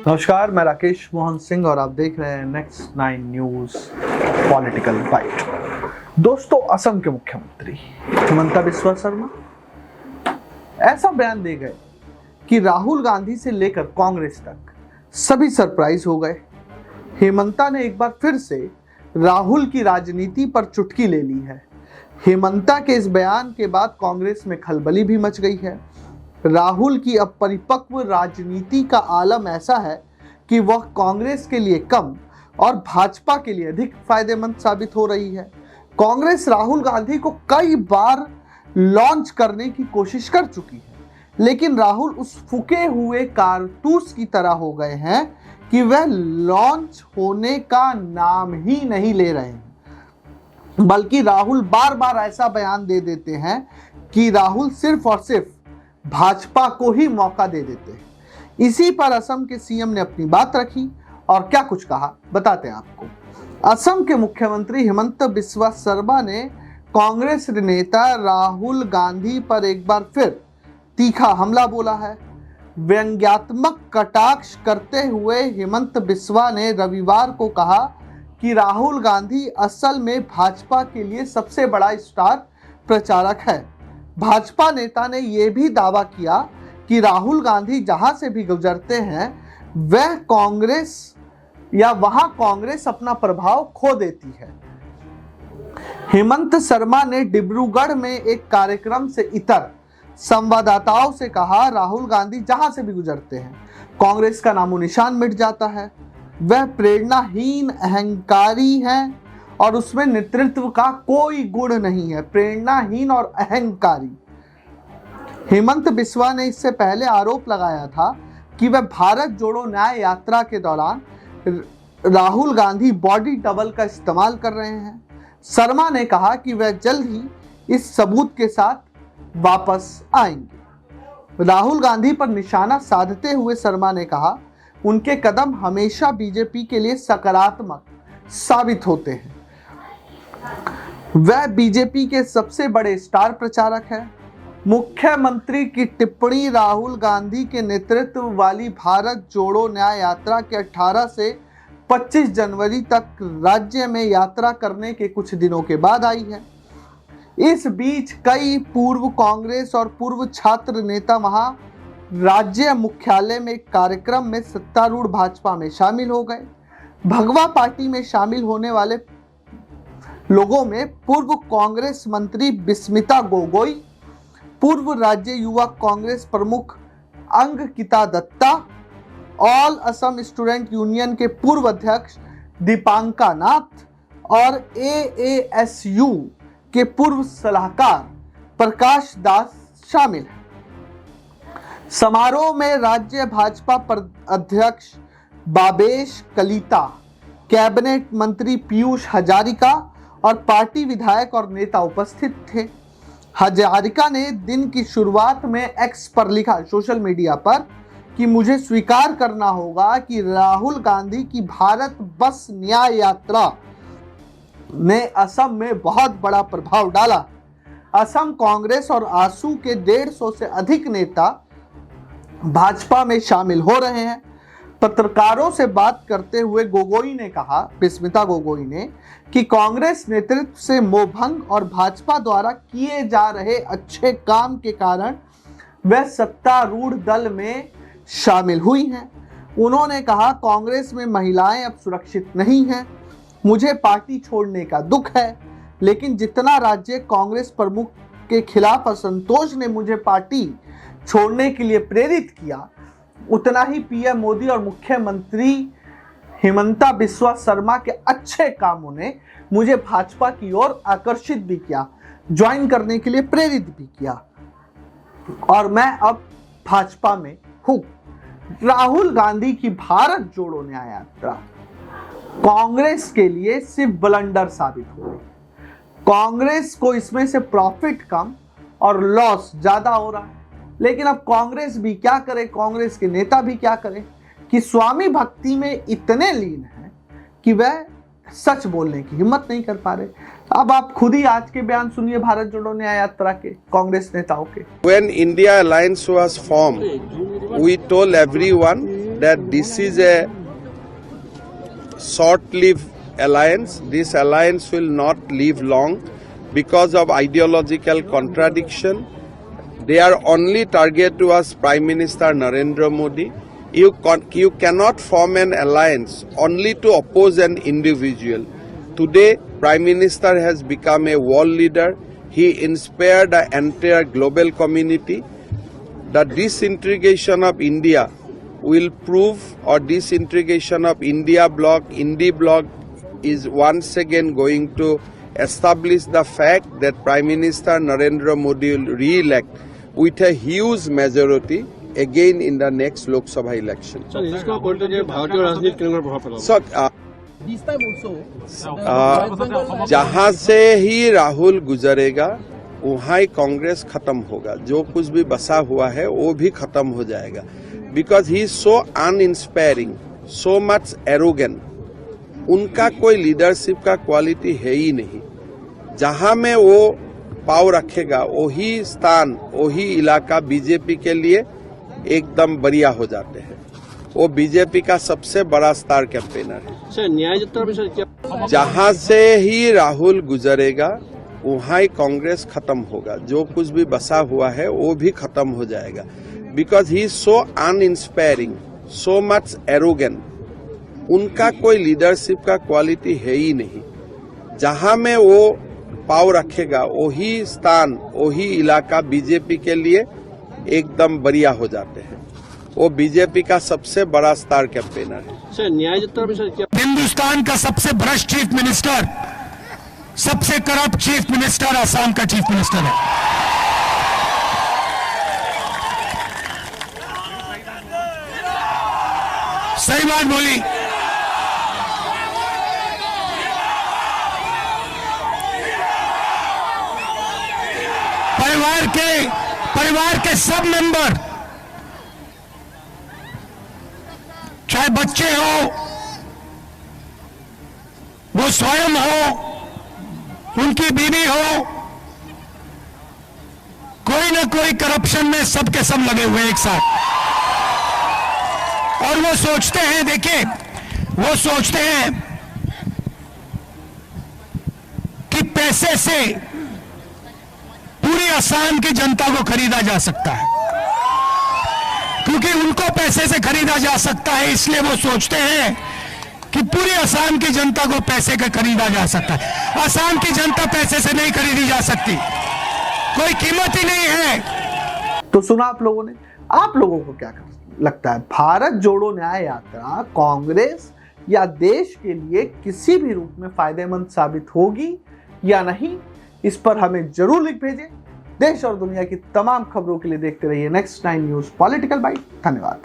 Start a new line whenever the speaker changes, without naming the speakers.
नमस्कार, मैं राकेश मोहन सिंह और आप देख रहे हैं नेक्स्ट 9 न्यूज पॉलिटिकल बाइट। दोस्तों, असम के मुख्यमंत्री हिमंता बिस्वा शर्मा ऐसा बयान दे गए कि राहुल गांधी से लेकर कांग्रेस तक सभी सरप्राइज हो गए। हेमंता ने एक बार फिर से राहुल की राजनीति पर चुटकी ले ली है। हेमंता के इस बयान के बाद कांग्रेस में खलबली भी मच गई है। राहुल की अपरिपक्व राजनीति का आलम ऐसा है कि वह कांग्रेस के लिए कम और भाजपा के लिए अधिक फायदेमंद साबित हो रही है। कांग्रेस राहुल गांधी को कई बार लॉन्च करने की कोशिश कर चुकी है, लेकिन राहुल उस फूके हुए कारतूस की तरह हो गए हैं कि वह लॉन्च होने का नाम ही नहीं ले रहे हैं। बल्कि राहुल बार बार ऐसा बयान दे देते हैं कि राहुल सिर्फ और सिर्फ भाजपा को ही मौका दे देते हैं। इसी पर असम के सीएम ने अपनी बात रखी और क्या कुछ कहा बताते हैं आपको। असम के मुख्यमंत्री हिमंता बिस्वा शर्मा ने कांग्रेस नेता राहुल गांधी पर एक बार फिर तीखा हमला बोला है। व्यंग्यात्मक कटाक्ष करते हुए हिमंता बिस्वा ने रविवार को कहा कि राहुल गांधी असल में भाजपा के लिए सबसे बड़ा स्टार प्रचारक है। भाजपा नेता ने यह भी दावा किया कि राहुल गांधी जहां से भी गुजरते हैं वहां कांग्रेस अपना प्रभाव खो देती है। हेमंत शर्मा ने डिब्रूगढ़ में एक कार्यक्रम से इतर संवाददाताओं से कहा, राहुल गांधी जहां से भी गुजरते हैं कांग्रेस का नामो निशान मिट जाता है। वह प्रेरणाहीन अहंकारी हैं और उसमें नेतृत्व का कोई गुण नहीं है। प्रेरणाहीन और अहंकारी। हेमंत बिस्वा ने इससे पहले आरोप लगाया था कि वह भारत जोड़ो न्याय यात्रा के दौरान राहुल गांधी बॉडी डबल का इस्तेमाल कर रहे हैं। शर्मा ने कहा कि वह जल्द ही इस सबूत के साथ वापस आएंगे। राहुल गांधी पर निशाना साधते हुए शर्मा ने कहा, उनके कदम हमेशा बीजेपी के लिए सकारात्मक साबित होते हैं। वह बीजेपी के सबसे बड़े स्टार प्रचारक है। मुख्यमंत्री की टिप्पणी राहुल गांधी के नेतृत्व वाली भारत जोड़ो न्याय यात्रा के 18 से 25 जनवरी तक राज्य में यात्रा करने के कुछ दिनों के बाद आई है। इस बीच कई पूर्व कांग्रेस और पूर्व छात्र नेता वहां राज्य मुख्यालय में कार्यक्रम में सत्तारूढ़ भाजपा में शामिल हो गए। भगवा पार्टी में शामिल होने वाले लोगों में पूर्व कांग्रेस मंत्री बिस्मिता गोगोई, पूर्व राज्य युवा कांग्रेस प्रमुख Angkita Dutta, all Assam student union के पूर्व अध्यक्ष दीपांका नाथ और AASU के पूर्व सलाहकार प्रकाश दास शामिल हैं। समारोह में राज्य भाजपा अध्यक्ष बाबेश कलिता, कैबिनेट मंत्री पीयूष हजारिका और पार्टी विधायक और नेता उपस्थित थे। हजारिका ने दिन की शुरुआत में एक्स पर लिखा सोशल मीडिया पर कि मुझे स्वीकार करना होगा कि राहुल गांधी की भारत बस न्याय यात्रा ने असम में बहुत बड़ा प्रभाव डाला। असम कांग्रेस और आसू के 150 से अधिक नेता भाजपा में शामिल हो रहे हैं। पत्रकारों से बात करते हुए गोगोई ने कहा, बिस्मिता गोगोई ने, कि कांग्रेस नेतृत्व से मोहभंग और भाजपा द्वारा किए जा रहे अच्छे काम के कारण वह सत्तारूढ़ दल में शामिल हुई हैं। उन्होंने कहा, कांग्रेस में महिलाएं अब सुरक्षित नहीं हैं। मुझे पार्टी छोड़ने का दुख है, लेकिन जितना राज्य कांग्रेस प्रमुख के खिलाफ असंतोष ने मुझे पार्टी छोड़ने के लिए प्रेरित किया, उतना ही पीएम मोदी और मुख्यमंत्री हिमंता बिस्वा शर्मा के अच्छे कामों ने मुझे भाजपा की ओर आकर्षित भी किया, ज्वाइन करने के लिए प्रेरित भी किया और मैं अब भाजपा में हूं। राहुल गांधी की भारत जोड़ो न्याय यात्रा कांग्रेस के लिए सिर्फ ब्लंडर साबित हो रही है। कांग्रेस को इसमें से प्रॉफिट कम और लॉस ज्यादा हो रहा है। लेकिन अब कांग्रेस भी क्या करे, कांग्रेस के नेता भी क्या करें कि स्वामी भक्ति में इतने लीन हैं कि वह सच बोलने की हिम्मत नहीं कर पा रहे। अब आप खुद ही आज के बयान सुनिए भारत जोड़ो न्याय यात्रा के कांग्रेस नेताओं के।
When India Alliance was formed, we told everyone that this is a short-lived alliance. This alliance will not live long because of ideological contradiction. Their only target was Prime Minister Narendra Modi. You cannot form an alliance only to oppose an individual. Today, Prime Minister has become a world leader. He inspired the entire global community. The disintegration of India will prove, or disintegration of India bloc, Indie bloc is once again going to establish the fact that Prime Minister Narendra Modi will re-elect with a huge majority again in the next Lok Sabha election. So, जहां से ही राहुल गुजरेगा वहां ही कांग्रेस खत्म होगा. जो कुछ भी बसा हुआ है वो भी खत्म हो जाएगा. Because he is so uninspiring, so much arrogant. उनका कोई लीडरशिप का क्वालिटी है ही नहीं. जहां में वो पाव रखेगा वही स्थान, वही इलाका बीजेपी के लिए एकदम बढ़िया हो जाते हैं. वो बीजेपी का सबसे बड़ा स्टार कैंपेनर है. जहां से ही राहुल गुजरेगा वहां ही कांग्रेस खत्म होगा. जो कुछ भी बसा हुआ है वो भी खत्म हो जाएगा. Because he is so uninspiring, so much arrogant. उनका कोई लीडरशिप का क्वालिटी है ही नहीं. जहां में वो पाव रखेगा वही स्थान, वही इलाका बीजेपी के लिए एकदम बढ़िया हो जाते हैं. वो बीजेपी का सबसे बड़ा स्टार कैंपेनर है.
हिंदुस्तान का सबसे भ्रष्ट चीफ मिनिस्टर, सबसे करप्ट चीफ मिनिस्टर असम का चीफ मिनिस्टर है. सही बात बोली. परिवार के सब मेंबर, चाहे बच्चे हो, वो स्वयं हो, उनकी बीवी हो, कोई ना कोई करप्शन में सबके सब लगे हुए एक साथ. और वो सोचते हैं, देखिए, वो सोचते हैं कि पैसे से पूरी असम की जनता को खरीदा जा सकता है. क्योंकि उनको पैसे से खरीदा जा सकता है, इसलिए वो सोचते हैं कि पूरी असम की जनता को पैसे का खरीदा जा सकता है. असम की जनता पैसे से नहीं खरीदी जा सकती, कोई कीमत ही नहीं है.
तो सुना आप लोगों ने. आप लोगों को क्या लगता है, भारत जोड़ो न्याय यात्रा कांग्रेस या देश के लिए किसी भी रूप में फायदेमंद साबित होगी या नहीं? इस पर हमें जरूर लिख भेजें. देश और दुनिया की तमाम खबरों के लिए देखते रहिए नेक्स्ट 9 न्यूज पॉलिटिकल बाइट. धन्यवाद.